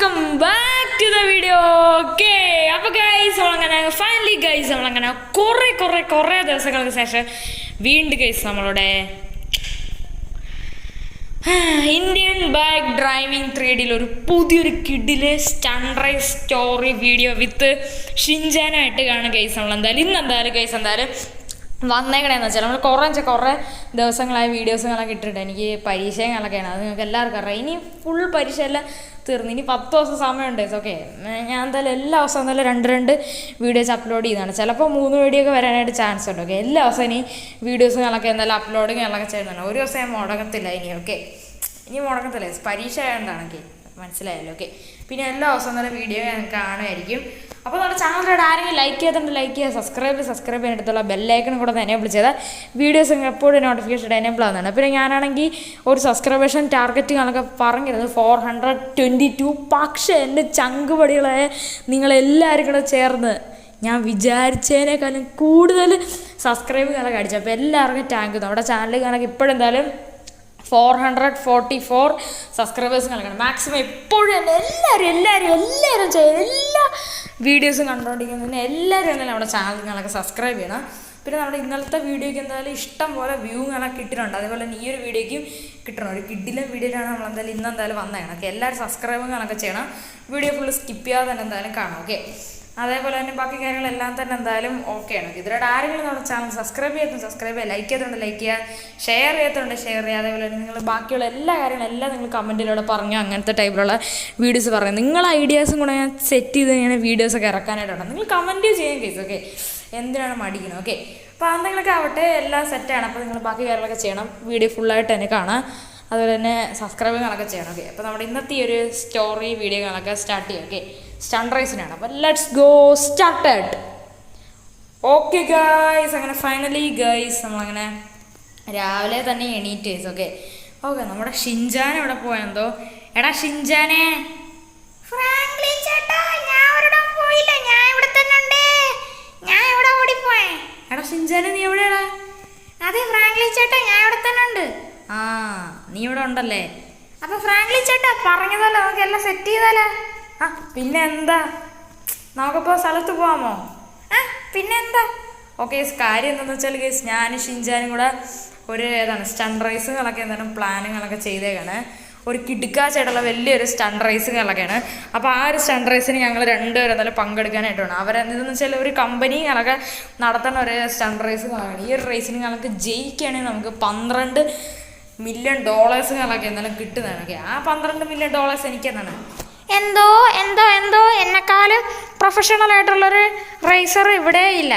Welcome back to the video. Okay, അപ്പോൾ guys നമ്മളങ്ങനെ finally guys നമ്മളങ്ങനെ കുറേ ദിവസങ്ങൾക്ക് ശേഷം വീണ്ടും ഗൈസ് നമ്മളുടെ ഇന്ത്യൻ ബൈക്ക് ഡ്രൈവിംഗ് 3Dയിൽ ഒരു പുതിയൊരു കിഡിലെ സ്റ്റൺറൈസ് സ്റ്റോറി വീഡിയോ വിത്ത് ഷിൻചാനായിട്ട് കാണും ഗൈസ്. ഇന്നെന്തായാലും ഗൈസ് വന്നേക്കണേന്ന് വെച്ചാൽ നമ്മൾ കുറേ ദിവസങ്ങളായി വീഡിയോസുകളൊക്കെ ഇട്ടിട്ടുണ്ട്. എനിക്ക് പരീക്ഷകളൊക്കെയാണ്, അത് നിങ്ങൾക്ക് എല്ലാവർക്കും അറിയാം. ഇനി ഫുൾ പരീക്ഷ എല്ലാം തീർന്നു, ഇനി 10 ദിവസം സമയമുണ്ട്. ഓക്കെ, ഞാൻ എന്തായാലും എല്ലാ ദിവസവും എന്തായാലും രണ്ട് വീഡിയോസ് അപ്ലോഡ് ചെയ്യുന്നതാണ്. ചിലപ്പോൾ 3 വീഡിയോ ഒക്കെ വരാനായിട്ട് ചാൻസ് ഉണ്ട്. ഓക്കെ, എല്ലാ ദിവസവും ഇനി വീഡിയോസുകളൊക്കെ എന്തായാലും അപ്ലോഡിങ്ങുകളൊക്കെ ചെയ്യുന്നതാണ്. ഒരു ദിവസം ഞാൻ മുടങ്ങത്തില്ല ഇനി. ഓക്കെ, ഇനി മുടങ്ങത്തില്ല, പരീക്ഷ ആയതുകൊണ്ടാണെങ്കിൽ മനസ്സിലായല്ലോ. ഓക്കെ, പിന്നെ എല്ലാ ദിവസവും നല്ല വീഡിയോ ഞാൻ കാണുമായിരിക്കും. അപ്പോൾ നമ്മുടെ ചാനലിലൂടെ ആരെങ്കിലും ലൈക്ക് ചെയ്തിട്ടുണ്ട് ലൈക്ക് ചെയ്യുക, സബ്സ്ക്രൈബ് ചെയ്യാനെടുത്തുള്ള ബെല്ലൈക്കനും കൂടെ എനേബിൾ ചെയ്താൽ വീഡിയോസ് എപ്പോഴും നോട്ടിഫിക്കേഷൻ എനേബിൾ ആവുന്നതാണ്. പിന്നെ ഞാനാണെങ്കിൽ ഒരു സബ്സ്ക്രൈബേഷൻ ടാർഗറ്റിങ്ങളൊക്കെ പറഞ്ഞിരുന്നത് 422. പക്ഷേ എൻ്റെ ചങ്കുപടികളായ നിങ്ങളെല്ലാവരും കൂടെ ചേർന്ന് ഞാൻ വിചാരിച്ചതിനേക്കാളും കൂടുതൽ സബ്സ്ക്രൈബുകളൊക്കെ അടിച്ചു. അപ്പോൾ എല്ലാവർക്കും താങ്ക് യു. നമ്മുടെ ചാനൽ കണക്ക് ഇപ്പോഴെന്തായാലും 444 സബ്സ്ക്രൈബേഴ്സ് നൽകണം മാക്സിമം. എപ്പോഴും തന്നെ എല്ലാവരും ചെയ്യും, എല്ലാ വീഡിയോസും കണ്ടുകൊണ്ടിരിക്കുന്നതിന് എല്ലാവരും തന്നെ നമ്മുടെ ചാനലുകളൊക്കെ സബ്സ്ക്രൈബ് ചെയ്യണം. പിന്നെ നമ്മുടെ ഇന്നലത്തെ വീഡിയോയ്ക്ക് എന്തായാലും ഇഷ്ടം പോലെ വ്യൂകളൊക്കെ കിട്ടിയിട്ടുണ്ട്. അതേപോലെ തന്നെ ഈ ഒരു വീഡിയോയ്ക്കും കിട്ടണം. ഒരു കിഡിലെ വീഡിയോയിലാണ് നമ്മളെന്തായാലും ഇന്നെന്തായാലും വന്നേക്കണം. ഓക്കെ, എല്ലാവരും സബ്സ്ക്രൈബുകളൊക്കെ ചെയ്യണം. വീഡിയോ ഫുള്ള് സ്കിപ്പ് ചെയ്യാതെ തന്നെ എന്തായാലും കാണാം. ഓക്കെ, അതേപോലെ തന്നെ ബാക്കി കാര്യങ്ങളെല്ലാം തന്നെ എന്തായാലും ഓക്കെയാണ്. ഇതിലൂടെ ആരെങ്കിലും നമ്മുടെ ചാനൽ സബ്സ്ക്രൈബ് ചെയ്യുക, ലൈക്ക് ചെയ്തിട്ടുണ്ട് ലൈക്ക് ചെയ്യുക, ഷെയർ ചെയ്യുക. അതേപോലെ തന്നെ നിങ്ങൾ ബാക്കിയുള്ള എല്ലാ കാര്യങ്ങളെല്ലാം നിങ്ങൾ കമൻറ്റിലൂടെ പറഞ്ഞു. അങ്ങനത്തെ ടൈപ്പിലുള്ള വീഡിയോസ് പറയാം. നിങ്ങളെ ഐഡിയാസും കൂടെ ഞാൻ സെറ്റ് ചെയ്ത് ഇങ്ങനെ വീഡിയോസൊക്കെ ഇറക്കാനായിട്ടുണ്ട്. നിങ്ങൾ കമൻറ്റ് ചെയ്യാൻ കേസ്. ഓക്കെ, എന്തിനാണ് മടിക്കുന്നത്? ഓക്കെ, അപ്പോൾ എന്തെങ്കിലുമൊക്കെ ആവട്ടെ, എല്ലാം സെറ്റാണ്. അപ്പോൾ നിങ്ങൾ ബാക്കി കാര്യങ്ങളൊക്കെ ചെയ്യണം. വീഡിയോ ഫുള്ളായിട്ട് തന്നെ കാണാം. അതുപോലെ തന്നെ സബ്സ്ക്രൈബുകളൊക്കെ ചെയ്യണം. ഓക്കെ, അപ്പോൾ നമ്മുടെ ഇന്നത്തെ ഈ ഒരു സ്റ്റോറി വീഡിയോകളൊക്കെ സ്റ്റാർട്ട് ചെയ്യാം. ഓക്കെ, സ്റ്റൺറൈസിനാണ്. അപ്പോൾ let's go started. Okay guys, അങ്ങനെ ഫൈനലി ഗൈസ് നമ്മളങ്ങനെ രാവിലെ തന്നെ എണീറ്റ്. ഓക്കെ, നമ്മുടെ ഷിൻചാൻ ഇവിടെ പോയെന്തോ. എടാ ഷിൻചാനെ, ഫ്രാങ്ക്ലിൻ ചേട്ടാ ഞാൻ ഒരിടം പോയില്ല, ഞാൻ ഇവിടെ തന്നെ ഉണ്ട്, ഞാൻ ഇവിടെ ഓടിപ്പോയേ. എടാ ഷിൻചാനെ നീ എവിടെയാടാ? അതെ ഫ്രാങ്ക്ലിൻ ചേട്ടാ ഞാൻ ഇവിടെ തന്നെ ഉണ്ട്. ആ, നീ ഇവിടെ ഉണ്ടല്ലേ? അപ്പൊ ഫ്രാങ്ക്ലിൻ ചേട്ടാ പറഞ്ഞതല്ലോ നമുക്ക് എല്ലാം സെറ്റ് ചെയ്താലോ. ആ പിന്നെ എന്താ, നമുക്കിപ്പോൾ സ്ഥലത്ത് പോകാമോ? പിന്നെ എന്താ? ഓക്കെ, കാര്യം എന്താണെന്ന് വെച്ചാൽ ഗേസ് ഞാനും ഷിൻചാനും കൂടെ ഒരു സ്റ്റൺറൈസുകളൊക്കെ എന്താണ് പ്ലാനുകളൊക്കെ ചെയ്തേക്കാണ്. ഒരു കിടുക്കാച്ചായിട്ടുള്ള വലിയൊരു സ്റ്റൺറൈസുകളൊക്കെയാണ്. അപ്പോൾ ആ ഒരു സ്റ്റൺറൈസിന് ഞങ്ങൾ രണ്ടുപേരും എന്തായാലും പങ്കെടുക്കാനായിട്ടാണ്. അവരെന്തെന്ന് വെച്ചാൽ ഒരു കമ്പനികളൊക്കെ നടത്തുന്ന ഒരു സ്റ്റൺറൈസുകളാണ്. ഈ ഒരു റേസിന് ഞങ്ങൾക്ക് ജയിക്കുകയാണെങ്കിൽ നമുക്ക് $12 മില്യൺ എന്തായാലും കിട്ടുന്നതാണ്. ഓക്കെ, ആ $12 മില്യൺ എനിക്ക് എന്താണ് എന്തോ എന്നെക്കാളും പ്രൊഫഷണൽ ആയിട്ടുള്ളൊരു റേസർ ഇവിടെ ഇല്ല.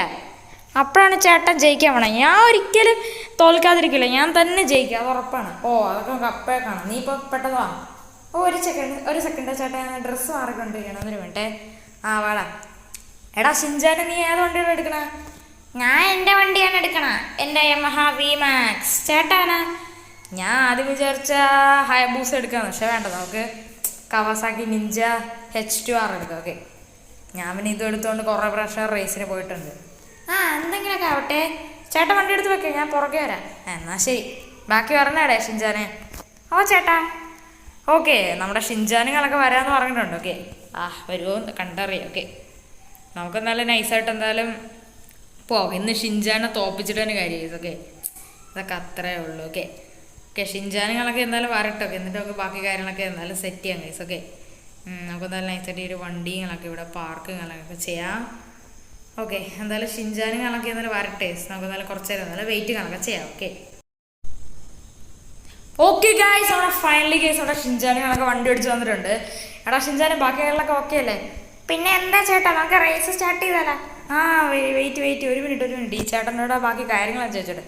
അപ്പോഴാണ് ചേട്ടൻ ജയിക്കാൻ വേണം. ഞാൻ ഒരിക്കലും തോൽക്കാതിരിക്കില്ല, ഞാൻ തന്നെ ജയിക്കുക, അത് ഉറപ്പാണ്. അതൊക്കെ കപ്പയൊക്കെയാണ്. നീ ഇപ്പോൾ പെട്ടെന്ന് വാ. ഒരു സെക്കൻഡ് ചേട്ടാ, ഞാൻ ഡ്രസ്സ് മാറിക്കൊണ്ടിരിക്കണം, അതിന് വേണ്ടേ. വാടാ. എടാ ഷിൻചാന് നീ ഏത് വണ്ടിയാണ് എടുക്കണ? ഞാൻ എൻ്റെ വണ്ടിയാണ് എടുക്കണ, എൻ്റെ യമഹ VMAX. ചേട്ടാണ് ഞാൻ ആദ്യം വിചാരിച്ച ഹയബൂസ എടുക്കാന്ന്, പക്ഷെ വേണ്ട, നമുക്ക് കവാസാക്കി നിഞ്ച H2R എടുക്കാം. ഓക്കെ, ഞാൻ പിന്നെ ഇതും എടുത്തുകൊണ്ട് കുറേ പ്രാവശ്യം റേസിന് പോയിട്ടുണ്ട്. എന്തെങ്കിലുമൊക്കെ ആവട്ടെ, ചേട്ടൻ വണ്ടി എടുത്ത് വെക്കുക, ഞാൻ പുറകെ വരാം. എന്നാൽ ശരി, ബാക്കി പറഞ്ഞാടേ ഷിൻചാനെ. ചേട്ടാ. ഓക്കെ, നമ്മുടെ ഷിൻചാനുകളൊക്കെ വരാമെന്ന് പറഞ്ഞിട്ടുണ്ട്. ഓക്കെ, വരുമോ കണ്ടറിയാം. ഓക്കെ, നമുക്കെന്തായാലും നൈസായിട്ട് എന്തായാലും പോകാം. ഇന്ന് ഷിൻചാനെ തോപ്പിച്ചിട്ട് തന്നെ കാര്യം. ഓക്കെ, ഇതൊക്കെ അത്രയേ ഉള്ളൂ. ഓക്കെ, ഷിൻചാനുകളൊക്കെ എന്തായാലും വരട്ടെ. ഓക്കെ, എന്നിട്ടൊക്കെ ബാക്കി കാര്യങ്ങളൊക്കെ എന്തായാലും സെറ്റ് ചെയ്യാം ഗൈസ്. ഓക്കെ, നമുക്ക് എന്തായാലും നൈസായിട്ട് ഈ ഒരു വണ്ടികളൊക്കെ ഇവിടെ പാർക്കുകളൊക്കെ ചെയ്യാം. ഓക്കെ, എന്തായാലും ഷിൻചാനുകളൊക്കെ എന്തായാലും വരട്ടെ. നമുക്ക് എന്തായാലും കുറച്ച് നേരം എന്തായാലും വെയിറ്റ് കണക്കെ ചെയ്യാം. ഓക്കെ ഗൈസ്, അവിടെ ഫൈനലി ഗൈസ് അവിടെ ഷിൻചാനുകളൊക്കെ വണ്ടി ഓടിച്ച് വന്നിട്ടുണ്ട്. എടാ ഷിൻചാന് ബാക്കി കാര്യങ്ങളൊക്കെ ഓക്കെ അല്ലേ? പിന്നെ എന്താ ചേട്ടാ, നമുക്ക് റേസ് സ്റ്റാർട്ട് ചെയ്താലോ? വെയിറ്റ് ഒരു മിനിറ്റ്. ഈ ചേട്ടനോട് ബാക്കി കാര്യങ്ങളാണ് ചോദിച്ചോട്ടെ.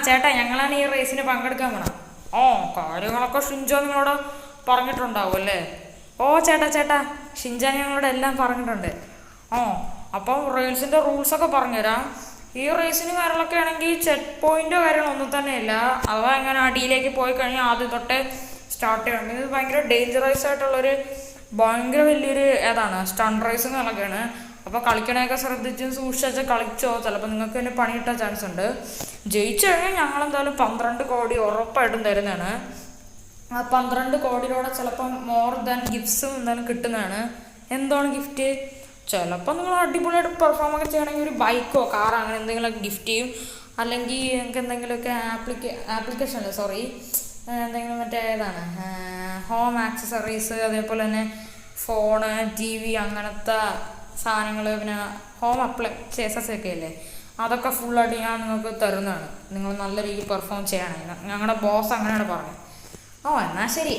ചേട്ടാ, ഞങ്ങളാണ് ഈ റേസിന് പങ്കെടുക്കാൻ പോണം. കാര്യങ്ങളൊക്കെ ഷിൻചാൻ നിങ്ങളോട് പറഞ്ഞിട്ടുണ്ടാവും അല്ലേ? ചേട്ടാ ഷിൻചാൻ ഞങ്ങളോട് എല്ലാം പറഞ്ഞിട്ടുണ്ട്. അപ്പം റേസിൻ്റെ റൂൾസൊക്കെ പറഞ്ഞുതരാം. ഈ റേസിന് കാര്യങ്ങളൊക്കെ ആണെങ്കിൽ ചെക്ക് പോയിന്റോ കാര്യങ്ങളൊന്നും തന്നെയില്ല. അഥവാ എങ്ങനെ അടിയിലേക്ക് പോയി കഴിഞ്ഞാൽ ആദ്യം തൊട്ടേ സ്റ്റാർട്ട് ചെയ്യണം. ഇത് ഭയങ്കര ഡേഞ്ചറസ് ആയിട്ടുള്ളൊരു ഭയങ്കര വലിയൊരു സ്റ്റണ്ട് റേസുകളൊക്കെയാണ്. അപ്പോൾ കളിക്കണയൊക്കെ ശ്രദ്ധിച്ചും സൂക്ഷിച്ച് കളിച്ചോ, ചിലപ്പോൾ നിങ്ങൾക്ക് തന്നെ പണി കിട്ടാൻ ചാൻസ് ഉണ്ട്. ജയിച്ചു കഴിഞ്ഞാൽ ഞങ്ങളെന്തായാലും 12 കോടി ഉറപ്പായിട്ടും തരുന്നതാണ്. 12 കോടിയിലൂടെ ചിലപ്പം മോർ ദാൻ ഗിഫ്റ്റ്സും എന്തായാലും കിട്ടുന്നതാണ്. എന്താണ് ഗിഫ്റ്റ്? ചിലപ്പോൾ നിങ്ങൾ അടിപൊളിയായിട്ട് പെർഫോം ഒക്കെ ചെയ്യണമെങ്കിൽ ഒരു ബൈക്കോ കാറോ അങ്ങനെ എന്തെങ്കിലുമൊക്കെ ഗിഫ്റ്റ് ചെയ്യും. അല്ലെങ്കിൽ നിങ്ങൾക്ക് എന്തെങ്കിലുമൊക്കെ ആപ്ലിക്കേഷൻ അല്ലേ സോറി എന്തെങ്കിലും മറ്റേ ഏതാണ് ഹോം ആക്സസറീസ്, അതേപോലെ തന്നെ ഫോണ്, TV അങ്ങനത്തെ സാധനങ്ങൾ, പിന്നെ ഹോം അപ്ലൈൻസസ് ഒക്കെ അല്ലേ, അതൊക്കെ ഫുള്ളായിട്ട് ഞാൻ നിങ്ങൾക്ക് തരുന്നതാണ് നിങ്ങൾ നല്ല രീതിയിൽ പെർഫോം ചെയ്യണമെങ്കിൽ. ഞങ്ങളുടെ ബോസ് അങ്ങനെയാണ് പറഞ്ഞത്. എന്നാൽ ശരി.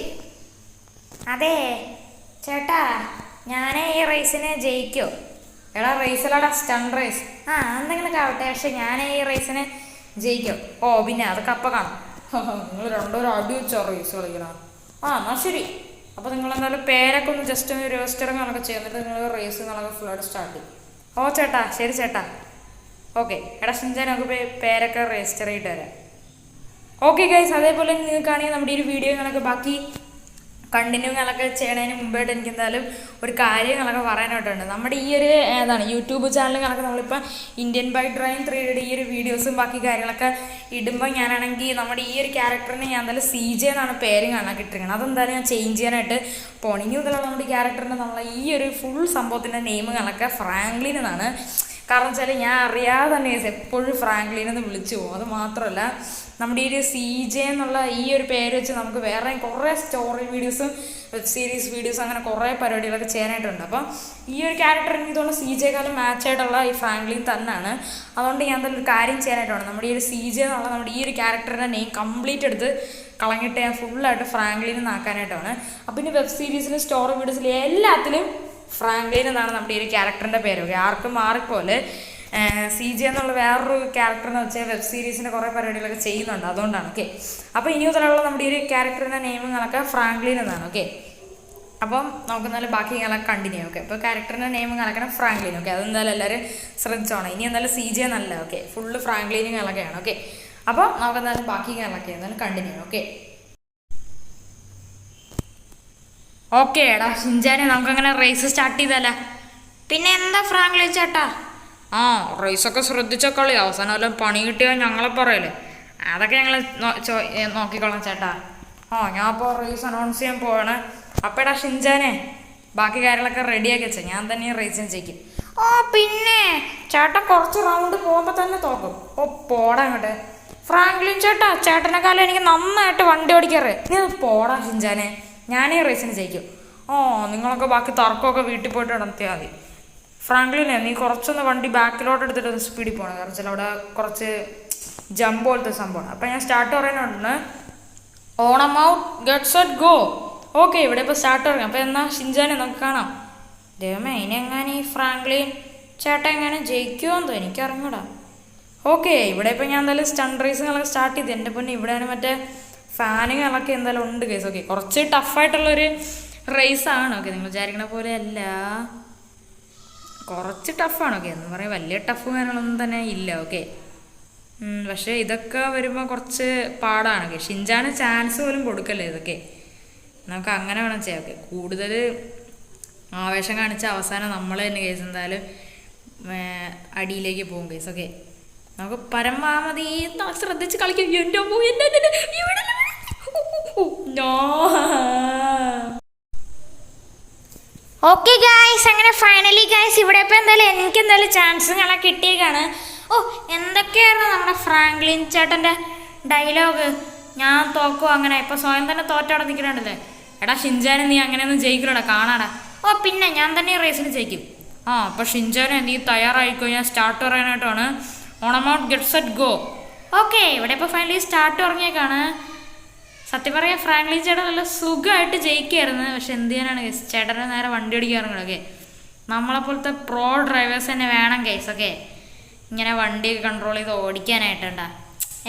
അതെ ചേട്ടാ, ഞാൻ ഈ റേസിന് ജയിക്കോ? എടാ റേസിലാടാ, സ്റ്റണ്ട് റേസ്. എന്തെങ്കിലുമൊക്കെ ആവട്ടെ, പക്ഷെ ഞാൻ ഈ റേസിന് ജയിക്കോ? പിന്നെ അതൊക്കെ അപ്പം കാണാം. നിങ്ങൾ രണ്ടുപേരും അടി വെച്ചോ റേസ് കളിക്കണം. എന്നാൽ ശരി. അപ്പോൾ നിങ്ങൾ എന്തായാലും പേരൊക്കെ ഒന്ന് ജസ്റ്റ് ഒന്ന് രജിസ്റ്ററിങ് ഒക്കെ ചെയ്യുന്നിട്ട് നിങ്ങൾ റേസ് നിങ്ങളൊക്കെ ഫുള്ളായിട്ട് സ്റ്റാർട്ട് ചെയ്യും. ചേട്ടാ ശരി ചേട്ടാ. ഓക്കെ എടാ ഷിൻചാൻ, നമുക്ക് പേരൊക്കെ രജിസ്റ്റർ ചെയ്തിട്ട് വരാം. ഓക്കെ ഗൈസ്, അതേപോലെ നിങ്ങൾക്കാണെങ്കിൽ നമ്മുടെ ഈ ഒരു വീഡിയോകളൊക്കെ ബാക്കി കണ്ടിന്യൂകളൊക്കെ ചെയ്യണതിന് മുമ്പായിട്ട് എനിക്ക് എന്തായാലും ഒരു കാര്യങ്ങളൊക്കെ പറയാനായിട്ടുണ്ട്. നമ്മുടെ ഈ ഒരു യൂട്യൂബ് ചാനലുകളൊക്കെ നമ്മളിപ്പോൾ ഇന്ത്യൻ ബൈക്ക് ഡ്രൈവിംഗ് 3D ഈ ഒരു വീഡിയോസും ബാക്കി കാര്യങ്ങളൊക്കെ ഇടുമ്പോൾ ഞാനാണെങ്കിൽ നമ്മുടെ ഈ ഒരു ക്യാരക്ടറിന് ഞാൻ എന്തായാലും CJ എന്നാണ് പേര് കാണാൻ കിട്ടിയിരിക്കുന്നത്. അതെന്തായാലും ഞാൻ ചേഞ്ച് ചെയ്യാനായിട്ട് പോകണം. ഇനി മുതലുള്ള നമ്മുടെ ക്യാരക്ടറിൻ്റെ നമ്മളെ ഈ ഒരു ഫുൾ സംഭവത്തിൻ്റെ നെയിമുകളൊക്കെ ഫ്രാങ്ക്ലിൻ എന്നാണ്. കാരണം വെച്ചാൽ ഞാൻ അറിയാതെ തന്നെ എപ്പോഴും ഫ്രാങ്ക്ലിൻ എന്ന് വിളിച്ചു പോകും. അത് മാത്രമല്ല നമ്മുടെ ഈ ഒരു CJ എന്നുള്ള ഈ ഒരു പേര് വെച്ച് നമുക്ക് വേറെ കുറേ സ്റ്റോറി വീഡിയോസും വെബ് സീരീസ് വീഡിയോസും അങ്ങനെ കുറേ പരിപാടികളൊക്കെ ചെയ്യാനായിട്ടുണ്ട്. അപ്പം ഈ ഒരു ക്യാരക്ടർ എനിക്ക് തോന്നുന്നു CJ-ക്കാളും മാച്ചായിട്ടുള്ള ഈ ഫ്രാങ്ക്ലിൻ തന്നെയാണ്. അതുകൊണ്ട് ഞാൻ തന്നെ ഒരു കാര്യം ചെയ്യാനായിട്ടാണ് നമ്മുടെ ഈ ഒരു CJ എന്നുള്ള നമ്മുടെ ഈ ഒരു ക്യാരക്ടറിൻ്റെ നെയിം കംപ്ലീറ്റ് എടുത്ത് കളഞ്ഞിട്ട് ഞാൻ ഫുള്ളായിട്ട് ഫ്രാങ്ക്ലിൻ എന്നാക്കാനായിട്ടാണ്. അപ്പം ഇനി വെബ് സീരീസിലും സ്റ്റോറി വീഡിയോസിലും എല്ലാത്തിലും ഫ്രാങ്ക്ലിൻ എന്നാണ് നമ്മുടെ ഈ ഒരു ക്യാരക്ടറിൻ്റെ പേര്. ആർക്കും മാറിപ്പോലെ CJ എന്നുള്ള വേറൊരു ക്യാരക്ടറെന്ന് വെച്ചാൽ വെബ് സീരീസിൻ്റെ കുറേ പരിപാടികളൊക്കെ ചെയ്യുന്നുണ്ട്. അതുകൊണ്ടാണ്. അപ്പോൾ ഇനി മുതലുള്ള നമ്മുടെ ഈ ഒരു ക്യാരക്ടറിൻ്റെ നെയിമുകളൊക്കെ ഫ്രാങ്ക്ലിൻ എന്നാണ്. അപ്പം നമുക്ക് എന്നാലും ബാക്കി ഞങ്ങളൊക്കെ കണ്ടിന്യൂ. അപ്പോൾ ക്യാരക്ടറിൻ്റെ നെയിമുകളൊക്കെ ഫ്രാങ്ക്ലിൻ. അതെന്തായാലും എല്ലാവരും ശ്രദ്ധിച്ചോണം. ഇനി എന്തായാലും CJ എന്നല്ല, ഫുള്ള് ഫ്രാങ്ക്ലിനുകളൊക്കെയാണ്. അപ്പോൾ നമുക്ക് എന്തായാലും ബാക്കി ഞങ്ങളൊക്കെ എന്തായാലും കണ്ടിന്യൂ. ഓക്കെ എടാ ഷിൻചാനെ, നമുക്കങ്ങനെ റേസ് സ്റ്റാർട്ട് ചെയ്തല്ല. പിന്നെ എന്താ ഫ്രാങ്ക്ലിൻ ചേട്ടാ? റേസൊക്കെ ശ്രദ്ധിച്ച കളി, അവസാനം വല്ലതും പണി കിട്ടിയാൽ ഞങ്ങളെ പറയല്ലേ. അതൊക്കെ ഞങ്ങൾ നോക്കിക്കോളാം ചേട്ടാ. ഞാൻ അപ്പോൾ റേസ് അനൗൺസ് ചെയ്യാൻ പോവാണ്. അപ്പോൾ എടാ ഷിൻചാനെ, ബാക്കി കാര്യങ്ങളൊക്കെ റെഡിയാക്കി വെച്ചാൽ ഞാൻ തന്നെ റേസിന് ജയിക്കും. പിന്നെ ചേട്ടൻ കുറച്ച് റൗണ്ട് പോകുമ്പോൾ തന്നെ തോക്കും. പോടാ അങ്ങോട്ട്. ഫ്രാങ്ക്ലിൻ ചേട്ടാ, ചേട്ടനെക്കാലം എനിക്ക് നന്നായിട്ട് വണ്ടി ഓടിക്കാറ്. നീ പോടാ ഷിൻചാനെ, ഞാനീ റേസിന് ജയിക്കും. നിങ്ങളൊക്കെ ബാക്കി തർക്കമൊക്കെ വീട്ടിൽ പോയിട്ട് നടത്തിയാൽ മതി. ഫ്രാങ്ക്ലിനെ, നീ കുറച്ചൊന്ന് വണ്ടി ബാക്കിലോട്ട് എടുത്തിട്ട് ഒന്ന് സ്പീഡിൽ പോകണം. കാരണം വെച്ചാൽ അവിടെ കുറച്ച് ജമ്പ് പോലത്തെ സംഭവമാണ്. അപ്പം ഞാൻ സ്റ്റാർട്ട് പറയുന്നുണ്ട്. ഓണം ഔട്ട്, ഗെറ്റ് സെറ്റ് ഗോ. ഇവിടെ ഇപ്പോൾ സ്റ്റാർട്ട് തുടങ്ങി. അപ്പോൾ എന്നാൽ ഷിൻചാനെ നമുക്ക് കാണാം. ദൈവമേ, ഇനി എങ്ങനെ ഈ ഫ്രാങ്ക്ലിൻ ചേട്ടൻ എങ്ങനെ ജയിക്കുമോ എനിക്കറിഞ്ഞൂടാ. ഇവിടെ ഇപ്പോൾ ഞാൻ എന്തായാലും സ്റ്റണ്ട് റേസുകളൊക്കെ സ്റ്റാർട്ട് ചെയ്തു. എൻ്റെ പൊന്നെ, ഇവിടെയാണ് മറ്റേ ഫാനുകളൊക്കെ എന്തായാലും ഉണ്ട് കേസ്. കുറച്ച് ടഫായിട്ടുള്ളൊരു റേസാണ്. നിങ്ങൾ വിചാരിക്കണ പോലെ അല്ല, കുറച്ച് ടഫാണ്. എന്ന് പറയാം വലിയ ടഫ് കാര്യങ്ങളൊന്നും തന്നെ ഇല്ല. പക്ഷേ ഇതൊക്കെ വരുമ്പോൾ കുറച്ച് പാടാണ്. ഷിൻചാന് ചാൻസ് പോലും കൊടുക്കല്ലേ ഇതൊക്കെ. നമുക്ക് അങ്ങനെ വേണം ചെയ്യാം. കൂടുതൽ ആവേശം കാണിച്ച അവസാനം നമ്മൾ തന്നെ കേസ് എന്തായാലും അടിയിലേക്ക് പോകും കേസ്. നമുക്ക് പരമാവധി ശ്രദ്ധിച്ച് കളിക്കും. ഗായ്സ്, അങ്ങനെ ഫൈനലി ഗായ്സ് ഇവിടെ ഇപ്പോൾ എനിക്ക് എന്തായാലും ചാൻസുകളൊക്കെ കിട്ടിയേക്കാണ്. എന്തൊക്കെയായിരുന്നു നമ്മുടെ ഫ്രാങ്ക്ലിൻ ചേട്ടൻ്റെ ഡയലോഗ്? ഞാൻ തോക്കും അങ്ങനെ. ഇപ്പോൾ സ്വയം തന്നെ തോറ്റവിടെ നിൽക്കണുണ്ടല്ലേ. എടാ ഷിൻചാനെ, നീ അങ്ങനെയൊന്നും ജയിക്കില്ലടാ, കാണാടാ. പിന്നെ ഞാൻ തന്നെ റേസിന് ജയിക്കും. അപ്പോൾ ഷിൻചാനെ, നീ തയ്യാറായിക്കോ, ഞാൻ സ്റ്റാർട്ട് പറയാനായിട്ടാണ്. ഓണം ഔട്ട്, ഗെറ്റ് സെറ്റ് ഗോ. ഇവിടെ ഇപ്പോൾ ഫൈനലി സ്റ്റാർട്ട് തുടങ്ങിയേക്കാണ്. സത്യം പറയാം, ഫ്രാങ്ക്ലിൻ ചേട്ടൻ നല്ല സുഖമായിട്ട് ജയിക്കുമായിരുന്നു. പക്ഷെ എന്ത് ചെയ്യാനാണ് കേസ്, ചേട്ടനെ നേരെ വണ്ടി ഓടിക്കാറുണ്ട്. നമ്മളെപ്പോലത്തെ പ്രോ ഡ്രൈവേഴ്സ് തന്നെ വേണം കേസ്. ഇങ്ങനെ വണ്ടിയൊക്കെ കൺട്രോൾ ചെയ്ത് ഓടിക്കാനായിട്ടുണ്ടാ.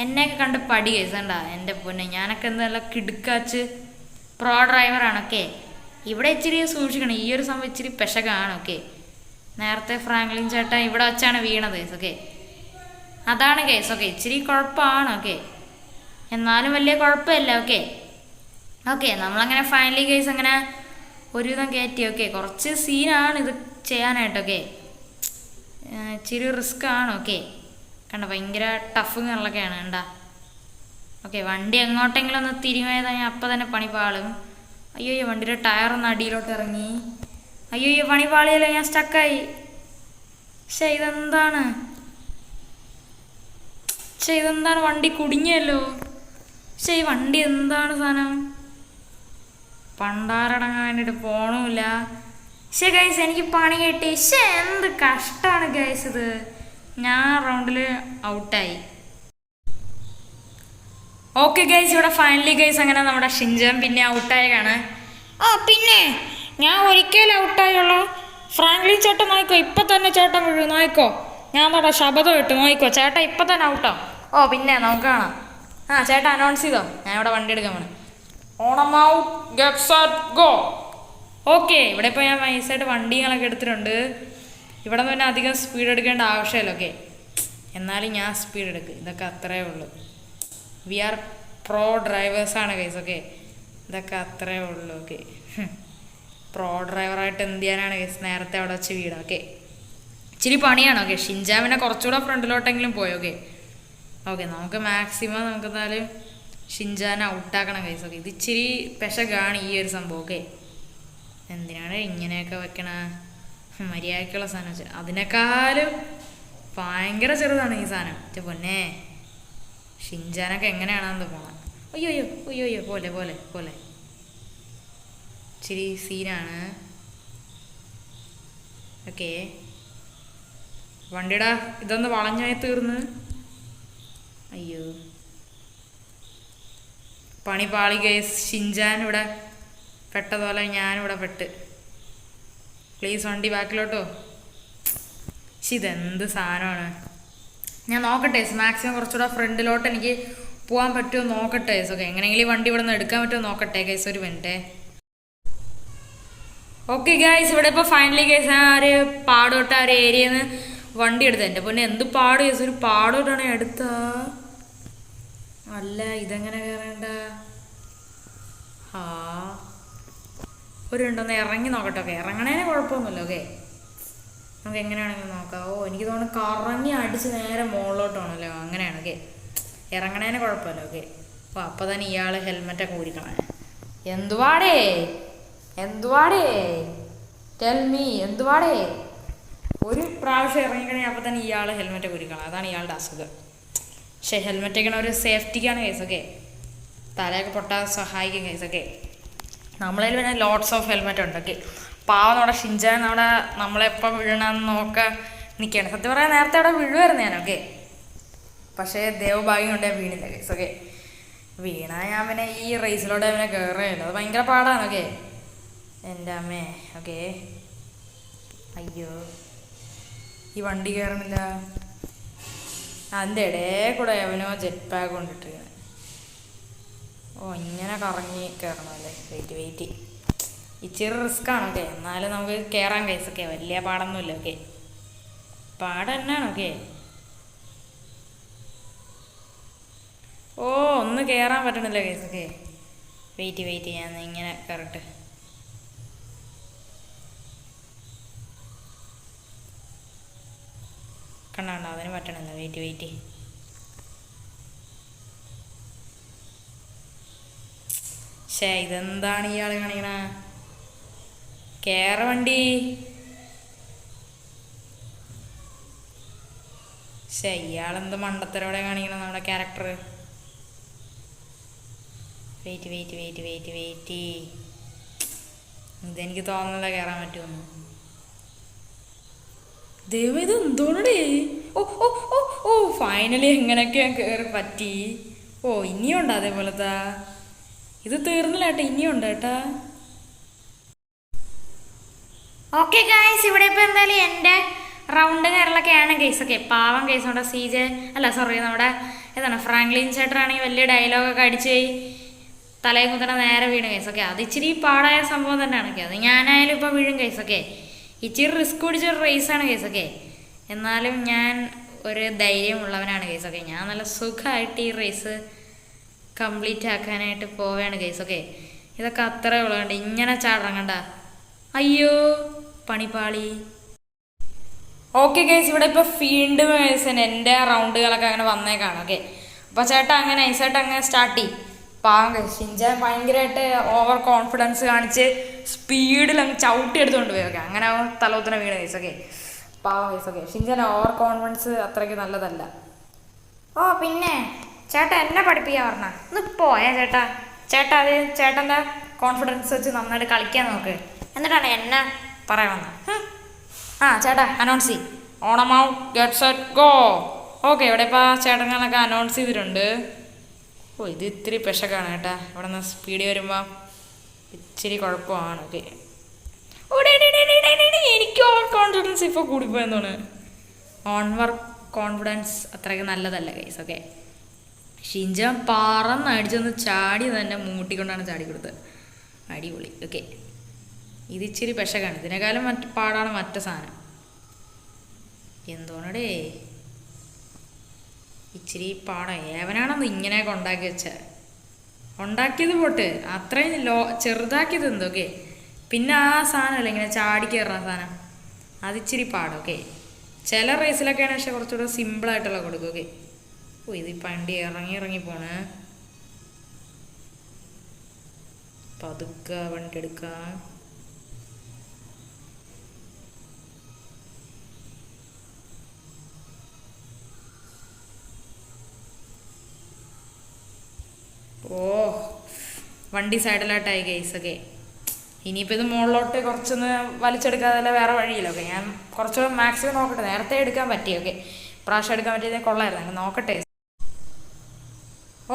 എന്നെയൊക്കെ കണ്ട് പടി കേസുണ്ടാ. എൻ്റെ പൊന്നെ, ഞാനൊക്കെ എന്തായാലും കിടുക്കാച്ച് പ്രോ ഡ്രൈവറാണ്. ഇവിടെ ഇച്ചിരി സൂക്ഷിക്കണം. ഈ ഒരു സമയം ഇച്ചിരി പെശകാണ്. നേരത്തെ ഫ്രാങ്ക്ലിൻ ചേട്ടൻ ഇവിടെ വെച്ചാണ് വീണത് കേസ്. അതാണ് കേസ്. ഇച്ചിരി കുഴപ്പമാണ്. എന്നാലും വലിയ കുഴപ്പമില്ല. നമ്മളങ്ങനെ ഫൈനലി കേസ് അങ്ങനെ ഒരുവിധം കയറ്റി. കുറച്ച് സീനാണ് ഇത് ചെയ്യാനായിട്ട്. ഇച്ചിരി റിസ്ക് ആണ്. കണ്ട ഭയങ്കര ടഫ് എന്നുള്ളതൊക്കെയാണ്. ഓക്കെ വണ്ടി എങ്ങോട്ടെങ്കിലും ഒന്ന് തിരിമേതാ ഞാൻ അപ്പം തന്നെ പണി പാളും. അയ്യോ വണ്ടിയുടെ ടയറൊന്ന് അടിയിലോട്ട് ഇറങ്ങി. അയ്യോ പണി പാളിയല്ലോ, ഞാൻ സ്റ്റക്കായി. ഇതെന്താണ് ഇതെന്താണ് വണ്ടി കുടുങ്ങിയല്ലോ. ഈ വണ്ടി എന്താണ് സാധനം, പണ്ടാരടങ്ങാൻ വേണ്ടിയിട്ട് പോണമില്ല. ഗൈസ് എനിക്ക് പണി കിട്ടി. എന്ത് കഷ്ടമാണ് ഗൈസ് ഇത്. ഞാൻ റൗണ്ടിൽ ഔട്ടായി. ഓക്കെ ഗൈസ്, ഇവിടെ ഫൈനലി ഗൈസ് അങ്ങനെ നമ്മുടെ ഷിൻചാൻ പിന്നെ ഔട്ടായാണ്. പിന്നെ ഞാൻ ഒരിക്കലും ഔട്ടായുള്ളൂ. ഫ്രാങ്ക്ലിൻ ചേട്ടൻ നോക്കോ, ഇപ്പം തന്നെ ചേട്ടൻ വീഴും നോക്കോ. ഞാൻ അവിടെ ശബ്ദം ഇട്ടു നോക്കോ, ചേട്ടൻ ഇപ്പം തന്നെ ഔട്ടോ. പിന്നെ നമുക്ക് കാണാം. ചേട്ടാ അനൗൺസ് ചെയ്തോ, ഞാൻ ഇവിടെ വണ്ടി എടുക്കാൻ വേണം. ഓണം ഔട്ട്, ഗെറ്റ് സെറ്റ്, ഗോ. ഓക്കെ, ഇവിടെ ഇപ്പോൾ ഞാൻ നൈസായിട്ട് വണ്ടികളൊക്കെ എടുത്തിട്ടുണ്ട്. ഇവിടെ നിന്ന് പിന്നെ അധികം സ്പീഡ് എടുക്കേണ്ട ആവശ്യമില്ല. ഓക്കെ, എന്നാലും ഞാൻ സ്പീഡ് എടുക്കും. ഇതൊക്കെ അത്രേ ഉള്ളൂ. വി ആർ പ്രോ ഡ്രൈവേഴ്സാണ് ഗൈസ്. ഓക്കെ, ഇതൊക്കെ അത്രേ ഉള്ളൂ. ഓക്കെ, പ്രോ ഡ്രൈവറായിട്ട് എന്ത് ചെയ്യാനാണ് ഗൈസ്, നേരത്തെ അവിടെ വെച്ച് വീടാം. ഓക്കെ, ഇച്ചിരി പണിയാണ്. ഓക്കെ, ഷിൻചാമിനെ കുറച്ചുകൂടെ ഫ്രണ്ടിലോട്ടെങ്കിലും പോയി. ഓക്കെ നമുക്ക് മാക്സിമം നമുക്ക് എന്തായാലും ഷിൻചാനെ ഔട്ടാക്കണം ഗൈസ്. ഓക്കെ, ഇത് ഇച്ചിരി പെശകാണ് ഈ ഒരു സംഭവം. ഓക്കെ, എന്തിനാണ് ഇങ്ങനെയൊക്കെ വെക്കണ, മര്യാദക്കുള്ള സാധനം വെച്ചാൽ അതിനേക്കാളും ഭയങ്കര ചെറുതാണ് ഈ സാധനം. പൊന്നെ ഷിൻചാനൊക്കെ എങ്ങനെയാണെന്ന് പോണം. അയ്യോ പോലെ പോലെ പോലെ ഇച്ചിരി സീനാണ്. ഓക്കെ, വണ്ടിയുടെ ഇതൊന്ന് വളഞ്ഞായി തീർന്ന്. അയ്യോ പണി പാളി ഗൈസ്. ഷിൻചാൻ ഇവിടെ പെട്ടതുപോലെ ഞാനിവിടെ പെട്ട്. പ്ലീസ് വണ്ടി ബാക്കിലോട്ടോ. ഇതെന്ത് സാധനമാണ്. ഞാൻ നോക്കട്ടെ മാക്സിമം കുറച്ചുകൂടെ ഫ്രണ്ടിലോട്ട് എനിക്ക് പോകാൻ പറ്റുമോ നോക്കട്ടെ. ഓക്കെ, എങ്ങനെയെങ്കിലും വണ്ടി ഇവിടെ നിന്ന് എടുക്കാൻ പറ്റുമോ നോക്കട്ടെ ഗൈസ്. ഒരു മിനിറ്റ്. ഓക്കെ ഗൈസ്, ഇവിടെ ഇപ്പോൾ ഫൈനലി ഗൈസ് ആ ഒരു പാടോട്ട ആ ഒരു ഏരിയയിൽ നിന്ന് വണ്ടി എടുത്തത്. എൻ്റെ പൊന്നെ എന്ത് പാട് ഗൈസ്, ഒരു പാടോട്ടാണ് എടുത്ത. അല്ല ഇതെങ്ങനെ കയറേണ്ട. ഒരു ഉണ്ടോന്ന് ഇറങ്ങി നോക്കട്ടെ. ഓക്കെ, ഇറങ്ങണേനെ കുഴപ്പമൊന്നുമില്ല. ഓക്കെ, നമുക്ക് എങ്ങനെയാണെങ്കിലും നോക്കാം. എനിക്ക് തോന്നുന്നു കറങ്ങി അടിച്ച് നേരെ മുകളിലോട്ടാണല്ലോ. അങ്ങനെയാണ്. ഓക്കെ, ഇറങ്ങണേനെ കുഴപ്പമില്ല. ഓക്കെ, അപ്പം തന്നെ ഇയാൾ ഹെൽമെറ്റൊക്കെ ഊരിക്കണം. എന്തുവാടേ ടെൽമി എന്തുവാടേ. ഒരു പ്രാവശ്യം ഇറങ്ങിക്കണേ അപ്പം തന്നെ ഇയാൾ ഹെൽമെറ്റൊക്കെ ഊരിക്കണം. അതാണ് ഇയാളുടെ അസുഖം. ഹെൽമെറ്റ് ഒക്കെ ഒരു സേഫ്റ്റിക്കാണ് കേസ്. ഓക്കെ, തലയൊക്കെ പൊട്ടാൻ സഹായിക്കും കേസ്. ഓക്കെ, നമ്മളതിൽ പിന്നെ ലോട്ട്സ് ഓഫ് ഹെൽമെറ്റ് ഉണ്ട്. ഓക്കെ, പാവം നമ്മുടെ ഷിൻചാൻ നമ്മളെപ്പോൾ വീഴണമെന്ന് നോക്കാൻ നിൽക്കുകയാണ്. സത്യം പറയാൻ നേരത്തെ അവിടെ വീഴുമായിരുന്നു ഞാൻ. ഓക്കെ, പക്ഷേ ദേവഭാഗ്യം കൊണ്ട് ഞാൻ വീണില്ല കേസ്. ഓക്കെ, വീണാൽ ഞാൻ പിന്നെ ഈ റേസിലോട്ട് പിന്നെ കയറുകയില്ല. അത് ഭയങ്കര പാടാണ്. ഓക്കെ, എൻ്റെ അമ്മേ. ഓക്കെ, അയ്യോ ഈ വണ്ടി കയറണില്ല. അതിൻ്റെ ഇടയിൽ കൂടെ അവനോ ജെറ്റ് പാക്ക് കൊണ്ടിട്ടിരിക്കുന്നത്. ഇങ്ങനെ കറങ്ങി കയറണമല്ലേ. വെയിറ്റ് ഇച്ചിരി റിസ്ക്കാണ്. ഓക്കെ, എന്നാലും നമുക്ക് കയറാൻ കേസ്. ഓക്കെ, വലിയ പാടൊന്നുമില്ല. ഓക്കെ, പാട് തന്നെയാണ്. ഓക്കെ, ഒന്ന് കയറാൻ പറ്റണില്ല കേസ്. ഓക്കെ, വെയിറ്റ് ഞാൻ ഇങ്ങനെ കയറട്ടെ. കണ്ടോ, അതിന് പറ്റണില്ല. വെയിറ്റ് ഇതെന്താണ് ഇയാൾ കാണിക്കണ. കേറ വണ്ടി. ഇയാളെന്ത് മണ്ടത്തരോടെ കാണിക്കണം നമ്മുടെ ക്യാരക്ടർ. വെയിറ്റ് ഇതെനിക്ക് തോന്നുന്നില്ല കയറാൻ പറ്റുമെന്ന്. ദൈവം ഇത് എന്തോന്നടേ. ഫൈനലി എങ്ങനെയൊക്കെ ഞാൻ കയറി പറ്റി. ഇനിയുണ്ട് അതേപോലത്തെ. ഇത് തീർന്നില്ല ഏട്ടാ, ഇനിയുണ്ട് ഏട്ടാ. ഓക്കെ ഗൈസ്, ഇവിടെ ഇപ്പോൾ എന്തായാലും എൻ്റെ റൗണ്ട് കയറലൊക്കെയാണ് കേസ്. ഓക്കെ, പാവം കേസ്. നമ്മുടെ ഏതാണ് ഫ്രാങ്ക്ലിൻ ചേട്ടനാണെങ്കിൽ വലിയ ഡയലോഗൊക്കെ അടിച്ച് തലയിൽ കുത്തനെ നേരെ വീണ് കേസ്. ഓക്കെ, അത് ഇച്ചിരി പാടായ സംഭവം തന്നെയാണ്. ഓക്കെ, അത് ഞാനായാലും ഇപ്പോൾ വീഴും കേസ്. ഓക്കെ, ഇച്ചിരി റിസ്ക് പിടിച്ചൊരു റേസാണ് കേസ്. ഓക്കെ, എന്നാലും ഞാൻ ഒരു ധൈര്യമുള്ളവനാണ് കേസ്. ഓക്കെ, ഞാൻ നല്ല സുഖമായിട്ട് ഈ റേസ് കംപ്ലീറ്റ് ആക്കാനായിട്ട് പോവുകയാണ് കേസ്. ഓക്കെ, ഇതൊക്കെ അത്രേ ഉള്ളതുകൊണ്ട് ഇങ്ങനെ ചാടറങ്ങണ്ട. അയ്യോ പണിപ്പാളി. ഓക്കെ ഗൈസ്, ഇവിടെ ഇപ്പോൾ വീണ്ടും ഗൈസ് എൻ്റെ റൗണ്ടുകളൊക്കെ അങ്ങനെ വന്നേക്കാണ്. ഓക്കെ, അപ്പോൾ ചേട്ടാ അങ്ങനെ നൈസായിട്ട് അങ്ങനെ സ്റ്റാർട്ട് ചെയ്യും. പാവം ഷിൻചാൻ ഭയങ്കരമായിട്ട് ഓവർ കോൺഫിഡൻസ് കാണിച്ച് സ്പീഡിൽ അങ്ങ് ചവിട്ടി എടുത്തുകൊണ്ട് പോയി. ഓക്കെ അങ്ങനെ അവൻ തലവുത്തനെ വീണ് കേസ്. ഓക്കെ പാവം case. Okay Shinchan over confidence അത്രയ്ക്ക് നല്ലതല്ല. ഓ പിന്നെ ചേട്ടാ എന്നെ പഠിപ്പിക്കാൻ പറഞ്ഞ ഒന്ന് പോയാ ചേട്ടാ. ചേട്ടാ അത് ചേട്ടൻ്റെ കോൺഫിഡൻസ് വെച്ച് നന്നായിട്ട് കളിക്കാൻ നോക്ക്, എന്നിട്ടാണ് എന്നെ പറയാൻ വന്നത്. ആ ചേട്ടാ അനൗൺസ് ചെയ്യും. ഓണം ഔട്ട് ഗെറ്റ് സെറ്റ് ഗോ. ഓക്കെ ഇവിടെ ഇപ്പോൾ ചേട്ടങ്ങളൊക്കെ അനൗൺസ് ചെയ്തിട്ടുണ്ട്. ഓ ഇത് ഇത്തിരി പെശക്കാണ് കേട്ടാ. ഇവിടെ നിന്ന് സ്പീഡ് വരുമ്പോൾ ഇച്ചിരി കുഴപ്പമാണ്. ഓക്കെ എനിക്ക് ഓവർ കോൺഫിഡൻസ് ഇപ്പോൾ കൂടിപ്പോയെന്നാണ്. ഓൺവർ കോൺഫിഡൻസ് അത്രയ്ക്ക് നല്ലതല്ല ഗൈസ്. ഓക്കെ ഷിൻചാൻ പറന്നടിച്ചൊന്ന് ചാടി തന്നെ മൂട്ടിക്കൊണ്ടാണ് ചാടി കൊടുത്തത്. അടിപൊളി. ഓക്കെ ഇത് ഇച്ചിരി പെശക്കാണ്. ഇതിനേക്കാളും പാടാണ് മറ്റേ സാധനം. എന്തോന്നടേ ഇച്ചിരി പാടാ. ഏവനാണെന്ന് ഇങ്ങനെയൊക്കെ ഉണ്ടാക്കി വെച്ചാൽ ഉണ്ടാക്കിയത് പോട്ട് അത്രയും ചെറുതാക്കിയത് എന്തോ. ഓക്കെ പിന്നെ ആ സാധനമല്ല ഇങ്ങനെ ചാടി കയറുന്ന സാധനം, അതിച്ചിരി പാടും. ഓക്കെ ചില റേസിലൊക്കെയാണ് പക്ഷെ കുറച്ചുകൂടെ സിമ്പിളായിട്ടുള്ള കൊടുക്കും. ഓക്കെ ഓ ഇത് വണ്ടി ഇറങ്ങി പോണ്. പതുക്കെ വണ്ടി എടുക്കാം. ഓ വണ്ടി സൈഡിലോട്ടായി ഗൈസ്. ഓക്കെ ഇനിയിപ്പോൾ ഇത് മുകളിലോട്ട് കുറച്ചൊന്ന് വലിച്ചെടുക്കാതെ വേറെ വഴിയില്ല. ഓക്കെ ഞാൻ കുറച്ചുകൂടെ മാക്സിമം നോക്കട്ടെ. നേരത്തെ എടുക്കാൻ പറ്റി. ഓക്കെ പ്രാവശ്യം എടുക്കാൻ പറ്റിയത് കൊള്ളായിരുന്നു. നോക്കട്ടെ.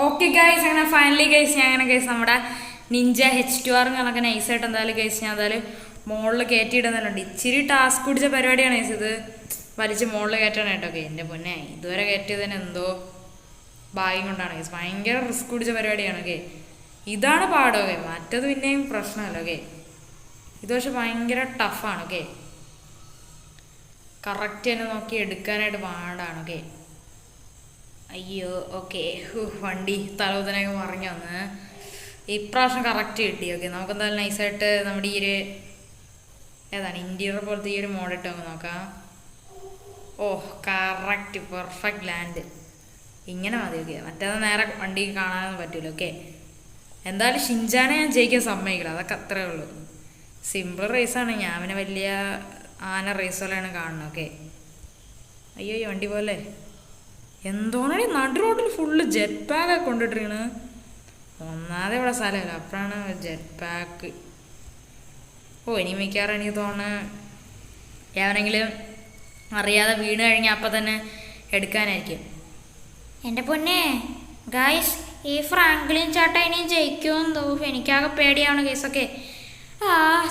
ഓക്കെ ഗൈസ് അങ്ങനെ ഫൈനലി ഗൈസ് ഞാൻ അങ്ങനെ ഗൈസ് നമ്മുടെ നിഞ്ച H2R കണക്കെ നൈസായിട്ട് എന്തായാലും ഗൈസ് ഞാൻ എന്തായാലും മുകളിൽ കയറ്റിയിടുന്നുണ്ട്. ഇച്ചിരി ടാസ്ക് പിടിച്ച പരിപാടിയാണ് ഗൈസ് ഇത് വലിച്ച് മുകളിൽ കയറ്റാനായിട്ടൊക്കെ. എൻ്റെ പൊന്നെ ഇതുവരെ കയറ്റിയതിന് എന്തോ ഭാഗ്യം കൊണ്ടാണ് ഗൈസ്. ഭയങ്കര റിസ്ക് പിടിച്ച പരിപാടിയാണ്. ഓക്കെ ഇതാണ് പാടൊക്കെ, മറ്റത് പിന്നെയും പ്രശ്നമല്ല. ഓക്കെ ഇത് പക്ഷെ ഭയങ്കര ടഫാണ്. ഓക്കെ കറക്റ്റ് തന്നെ നോക്കി എടുക്കാനായിട്ട് പാടാണ്. ഓക്കെ അയ്യോ. ഓക്കെ വണ്ടി തലവുതനൊക്കെ മറിഞ്ഞു വന്ന് ഇപ്രാവശ്യം കറക്റ്റ് കിട്ടി. ഓക്കെ നമുക്ക് എന്തായാലും നൈസായിട്ട് നമ്മുടെ ഈ ഒരു ഏതാണ് ഇൻറ്റീരിയർ പോലത്തെ ഈ ഒരു മോഡിട്ട് നമുക്ക് നോക്കാം. ഓ കറക്റ്റ് പെർഫെക്റ്റ് ലാൻഡ്. ഇങ്ങനെ മതി. ഓക്കെ മറ്റേത് നേരെ വണ്ടി കാണാനൊന്നും പറ്റില്ല. ഓക്കെ എന്തായാലും ഷിൻചാനെ ഞാൻ ജയിക്കാൻ സമ്മതിക്കില്ല. അതൊക്കെ അത്രേ ഉള്ളൂ. സിമ്പിൾ റേസാണ്. ഞാൻ പിന്നെ വലിയ ആന റേസ് പോലെയാണ് കാണുന്നത്. ഓക്കെ അയ്യോ ഈ വണ്ടി പോലെ എന്തോന്നാണ് നടു റോഡിൽ ഫുള്ള് ജെറ്റ് പാക്കൊക്കെ കൊണ്ടിട്ടിരിക്കണ്. ഒന്നാതെ ഇവിടെ സ്ഥലമില്ല, അപ്പോഴാണ് ജെറ്റ് പാക്ക്. ഓ ഇനി മിക്കാറ് എനിക്ക് തോന്നുന്നു എവനെങ്കിലും അറിയാതെ വീണ് കഴിഞ്ഞാൽ അപ്പം തന്നെ എടുക്കാനായിരിക്കും. എൻ്റെ പൊന്നെ ഗായ്സ് ഈ ഫ്രാങ്ക്ലിൻ ചേട്ടാ ഇനി ജയിക്കുമെന്ന് തോന്നും. എനിക്കാകെ പേടിയാണ് കേസൊക്കെ.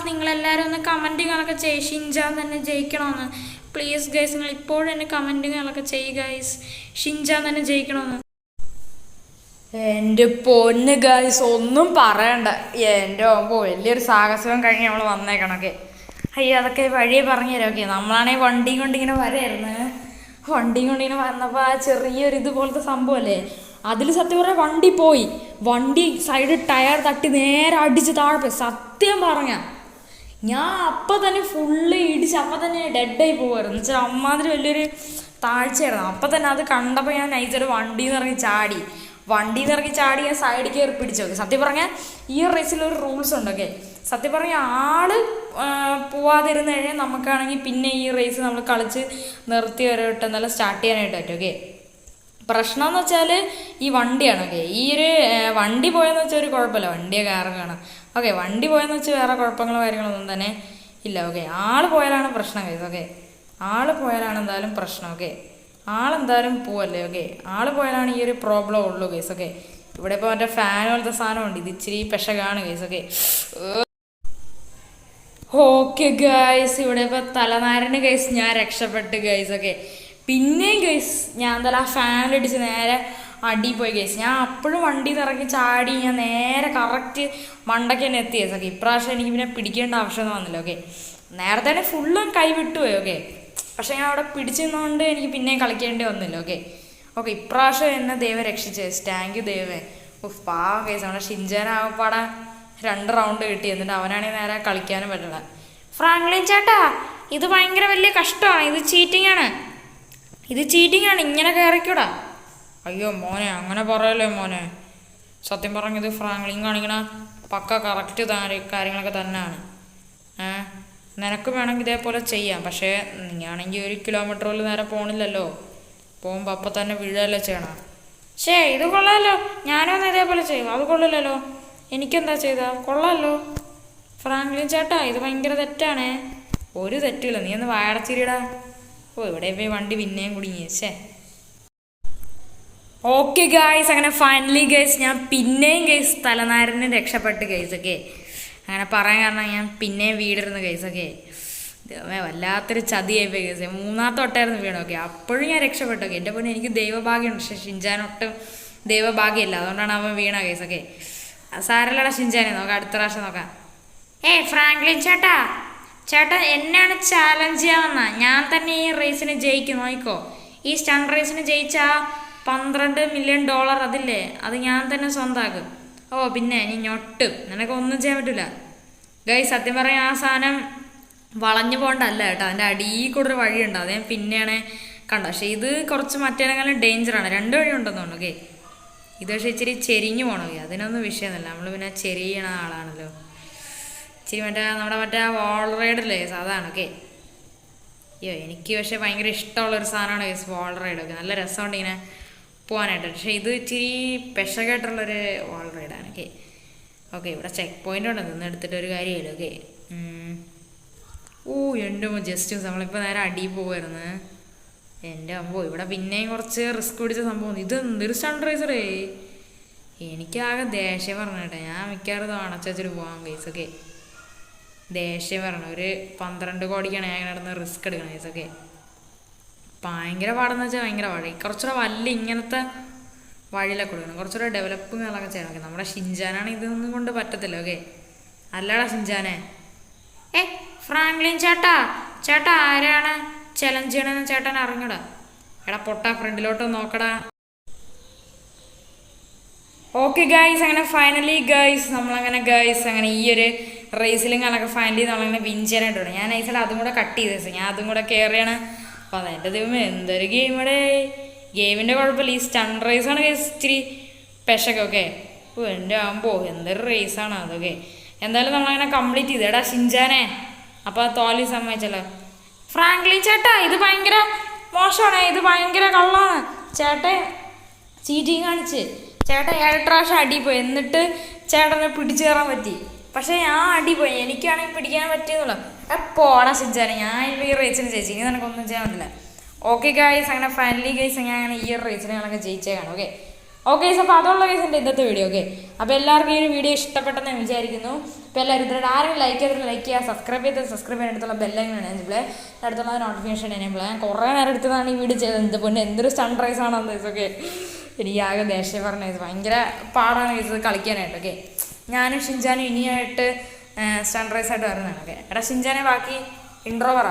നിങ്ങളെല്ലാവരും ഒന്ന് കമൻറ്റുകളൊക്കെ ചെയ്യ് ഷിൻചാൻ തന്നെ ജയിക്കണമെന്ന്. പ്ലീസ് ഗൈസ് നിങ്ങൾ ഇപ്പോഴും എന്നെ കമൻറ്റുകളൊക്കെ ചെയ്യ് ഗൈസ്, ഷിൻചാൻ തന്നെ ജയിക്കണമെന്ന്. എൻ്റെ പൊന്ന് ഗൈസ് ഒന്നും പറയണ്ട. എൻ്റെ ആകുമ്പോൾ വലിയൊരു സാഹസവും കഴിഞ്ഞ് നമ്മൾ വന്നേക്കണമൊക്കെ. അയ്യോ അതൊക്കെ വഴിയെ പറഞ്ഞു തരാം. ഓക്കെ നമ്മളാണെങ്കിൽ വണ്ടിയും കൊണ്ടിങ്ങനെ വരായിരുന്നു. വണ്ടിയും കൊണ്ടിങ്ങനെ വന്നപ്പോൾ ആ ചെറിയൊരു ഇതുപോലത്തെ സംഭവമല്ലേ അതിൽ സത്യം പറഞ്ഞാൽ വണ്ടി പോയി. വണ്ടി സൈഡ് ടയർ തട്ടി നേരെ അടിച്ച് താഴെ പോയി. സത്യം പറഞ്ഞ ഞാൻ അപ്പം തന്നെ ഫുള്ള് ഇടിച്ച് അപ്പം തന്നെ ഡെഡായി പോകുമായിരുന്നു. എന്ന് വെച്ചാൽ അമ്മാതിരി വലിയൊരു താഴ്ചയായിരുന്നു. അപ്പം തന്നെ അത് കണ്ടപ്പോൾ ഞാൻ നൈസായിട്ട് വണ്ടിയിൽ നിന്ന് ഇറങ്ങി ചാടി ഞാൻ സൈഡിൽ കയറി പിടിച്ചു. നോക്കി സത്യം പറഞ്ഞാൽ ഈ റേസിലൊരു റൂൾസ് ഉണ്ടൊക്കെ. സത്യം പറഞ്ഞാൽ ആള് പോവാതിരുന്ന് കഴിഞ്ഞാൽ നമുക്കാണെങ്കിൽ പിന്നെ ഈ റേസ് നമ്മൾ കളിച്ച് നിർത്തി വരവിട്ട് എന്നാലും സ്റ്റാർട്ട് ചെയ്യാനായിട്ട് പറ്റും. ഓക്കെ പ്രശ്നം എന്ന് വെച്ചാൽ ഈ വണ്ടിയാണ്. ഓക്കെ ഈ ഒരു വണ്ടി പോയെന്ന് വെച്ചാൽ ഒരു കുഴപ്പമില്ല, വണ്ടിയൊക്കെ ഇറങ്ങണം. ഓക്കെ വണ്ടി പോയെന്ന് വെച്ചാൽ വേറെ കുഴപ്പങ്ങളോ കാര്യങ്ങളൊന്നും തന്നെ ഇല്ല. ഓക്കെ ആള് പോയാലാണ് പ്രശ്നം കേസ്. ഓക്കെ ആള് പോയാലാണ് എന്തായാലും പ്രശ്നം. ഓക്കെ ആളെന്തായാലും പോവല്ലേ. ഓക്കെ ആള് പോയാലാണ് ഈ ഒരു പ്രോബ്ലം ഉള്ളൂ കേസ്. ഓക്കെ ഇവിടെ ഇപ്പോൾ മറ്റേ ഫാൻ പോലത്തെ സാധനമുണ്ട്, ഇത് ഇച്ചിരി പെശകാണ് കേസ്. ഓക്കെ ഓക്കെ ഗൈസ് ഇവിടെ ഇപ്പോൾ തലനാരന് കേസ് ഞാൻ രക്ഷപ്പെട്ട് ഗൈസ്. ഓക്കെ പിന്നെയും കേസ് ഞാൻ എന്തായാലും ആ ഫാനിലടിച്ച് നേരെ അടി പോയി കേസ്. ഞാൻ അപ്പോഴും വണ്ടി ഇറങ്ങി ചാടി ഞാൻ നേരെ കറക്റ്റ് മണ്ടയ്ക്ക് തന്നെ എത്തി കേസ്. ഓക്കെ ഇപ്രാവശ്യം എനിക്ക് പിന്നെ പിടിക്കേണ്ട ആവശ്യമൊന്നും വന്നില്ല. ഓക്കെ നേരത്തെ തന്നെ ഫുള്ളും കൈ വിട്ടുപോയി. ഓക്കെ പക്ഷെ ഞാൻ അവിടെ പിടിച്ചിരുന്നതുകൊണ്ട് എനിക്ക് പിന്നെയും കളിക്കേണ്ടി വന്നില്ല. ഓക്കെ ഇപ്രാവശ്യം എന്നെ ദൈവം രക്ഷിച്ചേ. താങ്ക് യു ദൈവമേ. പാവം കേസ് നമ്മുടെ ഷിൻചാനാകപ്പാടെ 2 റൗണ്ട് കിട്ടി. എന്നിട്ട് അവനാണെങ്കിൽ നേരെ കളിക്കാനും പറ്റില്ല. ഫ്രാങ്ക്ലിൻ ചേട്ടാ ഇത് ഭയങ്കര വലിയ കഷ്ടമാണ്. ഇത് ചീറ്റിംഗ് ആണ്. ഇങ്ങനെ കയറിക്കൂടാ. അയ്യോ മോനെ അങ്ങനെ പറയല്ലേ മോനെ. സത്യം പറഞ്ഞത് ഫ്രാങ്ക്ലിൻ കാണിക്കണ പക്ക കറക്റ്റ് കാര്യങ്ങളൊക്കെ തന്നെയാണ്. നിനക്ക് വേണമെങ്കിൽ ഇതേപോലെ ചെയ്യാം. പക്ഷേ നീയാണെങ്കിൽ 1 കിലോമീറ്റർ പോലും നേരെ പോണില്ലല്ലോ. പോകുമ്പോൾ അപ്പം തന്നെ വീഴല്ലേ ചെയ്യണം. ഇത് കൊള്ളാമല്ലോ. ഞാനൊന്ന് ഇതേപോലെ ചെയ്യും. അത് കൊള്ളില്ലല്ലോ. എനിക്കെന്താ ചെയ്താ കൊള്ളാമല്ലോ. ഫ്രാങ്ക്ലിൻ ചേട്ടാ ഇത് ഭയങ്കര തെറ്റാണ്. ഒരു തെറ്റില്ല, നീ ഒന്ന് വായടച്ചിരിടാ. ഇവിടെ പോയി വണ്ടി പിന്നെയും കുടുങ്ങി. ഓക്കെ ഗൈസ്, അങ്ങനെ ഫൈനലി ഗൈസ് ഞാൻ പിന്നെയും ഗൈസ് തലനാരിന് രക്ഷപ്പെട്ട് ഗൈസൊക്കെ. അങ്ങനെ പറയാൻ കാരണം ഞാൻ പിന്നെയും വീടിരുന്നു ഗൈസൊക്കെ. വല്ലാത്തൊരു ചതിയായി പോയി ഗൈസ്. 3ാമത്തെ തൊട്ടായിരുന്നു വീണൊക്കെ. അപ്പോഴും ഞാൻ രക്ഷപ്പെട്ടൊക്കെ. എൻ്റെ പൊന്നെ എനിക്ക് ദൈവഭാഗ്യമുണ്ട്. പക്ഷെ ഷിൻചാനൊട്ടും ദൈവഭാഗ്യമല്ല. അതുകൊണ്ടാണ് അവൻ വീണ ഗൈസൊക്കെ. സാരല്ലടാ ഷിൻചാനെ, നോക്കാം അടുത്ത പ്രാവശ്യം നോക്കാം. ഫ്രാങ്ക്ലിൻ ചേട്ടാ എന്നെയാണ് ചാലഞ്ച് ചെയ്യാമെന്ന. ഞാൻ തന്നെ ഈ റേസിന് ജയിക്കും. നോക്കോ, ഈ സ്റ്റണ്ട് റേസിന് ജയിച്ച $12 മില്യൺ അതില്ലേ, അത് ഞാൻ തന്നെ സ്വന്തമാക്കും. പിന്നെ നീ ഞൊട്ടും, നിനക്കൊന്നും ചെയ്യാൻ പറ്റില്ല ഗൈസ്. സത്യം പറയാൻ ആ സാധനം വളഞ്ഞു പോകണ്ടല്ല കേട്ടോ. അതിൻ്റെ അടിയിൽ കൂടെ ഒരു വഴിയുണ്ട്. അത് ഞാൻ പിന്നെയാണ് കണ്ട. പക്ഷേ ഇത് കുറച്ച് മറ്റേനെക്കാളും ഡേഞ്ചറാണ്. 2 വഴി ഉണ്ടെന്ന് തോന്നുന്നു. ഇത് പക്ഷേ ഇച്ചിരി ചെരിഞ്ഞു പോകണം. അതിനൊന്നും വിഷയമൊന്നുമില്ല. നമ്മൾ പിന്നെ ചെരിയണ ആളാണല്ലോ. ഇച്ചിരി നമ്മുടെ വാൾ റൈഡല്ലേ സാധാരണ. എനിക്ക് പക്ഷേ ഭയങ്കര ഇഷ്ടമുള്ളൊരു സാധനമാണ് ഗൈസ് വാൾ റൈഡൊക്കെ. നല്ല രസമുണ്ട് ഇങ്ങനെ പോകാനായിട്ട്. പക്ഷേ ഇത് ഇച്ചിരി പെശകായിട്ടുള്ളൊരു വാൾ റൈഡാണ്. ഇവിടെ ചെക്ക് പോയിൻ്റ് ഉണ്ട്. നിന്ന് എടുത്തിട്ടൊരു കാര്യമില്ല. എൻ്റെ ജസ്റ്റ് നമ്മളിപ്പോൾ നേരെ അടിയിൽ പോകുമായിരുന്നു. എൻ്റെ അമ്പോ ഇവിടെ പിന്നെയും കുറച്ച് റിസ്ക് പിടിച്ച സംഭവം. ഇത് എന്തൊരു സ്റ്റണ്ട് റേസറേ. എനിക്കാകെ ദേഷ്യം പറഞ്ഞു കേട്ടോ. ഞാൻ മിക്കവാറും അണച്ചു വെച്ചിട്ട് പോകാം ഗൈസൊക്കെ. ദേഷ്യം പറഞ്ഞു. ഒരു 12 കോടിക്കാണ് ഞാൻ നടന്ന് റിസ്ക് എടുക്കണം ഗൈസൊക്കെ. ഭയങ്കര പാടെന്ന് വെച്ചാൽ ഭയങ്കര പാട്. കുറച്ചുകൂടെ വലിയ ഇങ്ങനത്തെ വഴിയിലൊക്കെ കൊടുക്കണം. കുറച്ചുകൂടെ ഡെവലപ്പിങ്ങുകളൊക്കെ ചെയ്യണം. നമ്മുടെ ഷിൻചാനാണ് ഇതൊന്നും കൊണ്ട് പറ്റത്തില്ല. അല്ലടാ ഷിൻചാനെ. ഫ്രാങ്ക്ലിൻ ചേട്ടാ ആരാണ് ചലഞ്ച് ചെയ്യണമെന്ന് ചേട്ടൻ അറിഞ്ഞൂടാ. എടാ പൊട്ടാ, ഫ്രണ്ടിലോട്ട് നോക്കടാ. ഓക്കെ ഗൈസ്, അങ്ങനെ ഫൈനലി ഗൈസ് നമ്മളങ്ങനെ അങ്ങനെ ഈ ഒരു റേസിലും കണക്കെ ഫൈനലി നമ്മളങ്ങനെ വിൻ ചെയ്യാനായിട്ടുണ്ട്. ഞാൻ നൈസായിട്ട് അതും കൂടെ കട്ട് ചെയ്ത് ഞാൻ അതും കൂടെ കയറിയാണ്. അപ്പോൾ അതെൻ്റെ ദൈവമേ എന്തൊരു ഗെയിമിടെ. ഗെയിമിൻ്റെ കുഴപ്പമില്ല. ഈ സ്റ്റണ്ട് റേസാണ് ഗൈസ് ഇച്ചിരി പെശകൊക്കെ. എൻ്റെ ആകുമ്പോൾ എന്തൊരു റേസാണ് അതൊക്കെ. എന്തായാലും നമ്മളങ്ങനെ കംപ്ലീറ്റ് ചെയ്തു. എടാ ഷിൻചാനെ, അപ്പോൾ തോൽവി സമ്മതിച്ചല്ലോ. ഫ്രാങ്ക്ലിൻ ചേട്ടാ ഇത് ഭയങ്കര മോശമാണ്. ഇത് ഭയങ്കര കള്ളാണ്. ചേട്ടൻ ചീറ്റിങ് കാണിച്ച് ചേട്ടൻ 7 പ്രാവശ്യം അടി പോയി. എന്നിട്ട് ചേട്ടനെ പിടിച്ചു കയറാൻ പറ്റി. പക്ഷേ ഞാൻ അടി പോയി. എനിക്കാണെങ്കിൽ പിടിക്കാൻ പറ്റിയെന്നുള്ളൂ. പോടാ ഷിൻചാനെ, ഞാൻ ഈ റേസിന് ജയിച്ചു. ഇനി നിനക്കൊന്നും ചെയ്യാൻ പറ്റില്ല. ഓക്കെ ഗൈസ്, അങ്ങനെ ഫൈനലി ഗൈസ് ഞാൻ അങ്ങനെ ഈ റേസിന് ഞങ്ങളൊക്കെ ജയിച്ചേക്കാണ്. ഓക്കെ ഗൈസ്, അപ്പോൾ അതുള്ള ഗൈസ് എൻ്റെ ഇന്നത്തെ വീഡിയോ. അപ്പോൾ എല്ലാവർക്കും ഈ ഒരു വീഡിയോ ഇഷ്ടപ്പെട്ടെന്ന് ഞാൻ വിചാരിക്കുന്നു. അപ്പോൾ എല്ലാവരും ഇതിൻ്റെ ആരെങ്കിലും ലൈക്ക് ചെയ്തിട്ട് ലൈക്ക് ചെയ്യുക, സബ്സ്ക്രൈബ് ചെയ്യാൻ അടുത്തുള്ള ബെല്ലൈക്കൺ എനേബിൾ, അടുത്തുള്ള നോട്ടിഫിക്കേഷൻ എനേബിൾ. ഞാൻ കുറേ നേരം എടുത്തതാണ് ഈ വീഡിയോ ചെയ്തത്. എന്ത് പൊന്നെ എന്തൊരു സ്റ്റണ്ട് റൈസ് ആണെന്ന് ഗൈസൊക്കെ. എനിക്ക് ആകെ ദേഷ്യം പറഞ്ഞ ഭയങ്കര പാടാണ് ഗൈസ് കളിക്കാനായിട്ട്. ഞാനും ഷിൻചാനും ഇനിയായിട്ട് സ്റ്റണ്ട് റൈസ് ആയിട്ട് വരുന്നതാണ്. എടാ ഷിൻചാനെ ബാക്കി ഇൻട്രോ പറ.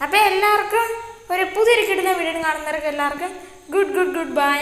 അപ്പോൾ എല്ലാവർക്കും ഒരു പുതിയൊരു കിട്ടുന്ന വീഡിയോ കാണുന്നവർക്ക് എല്ലാവർക്കും ഗുഡ് ബൈ.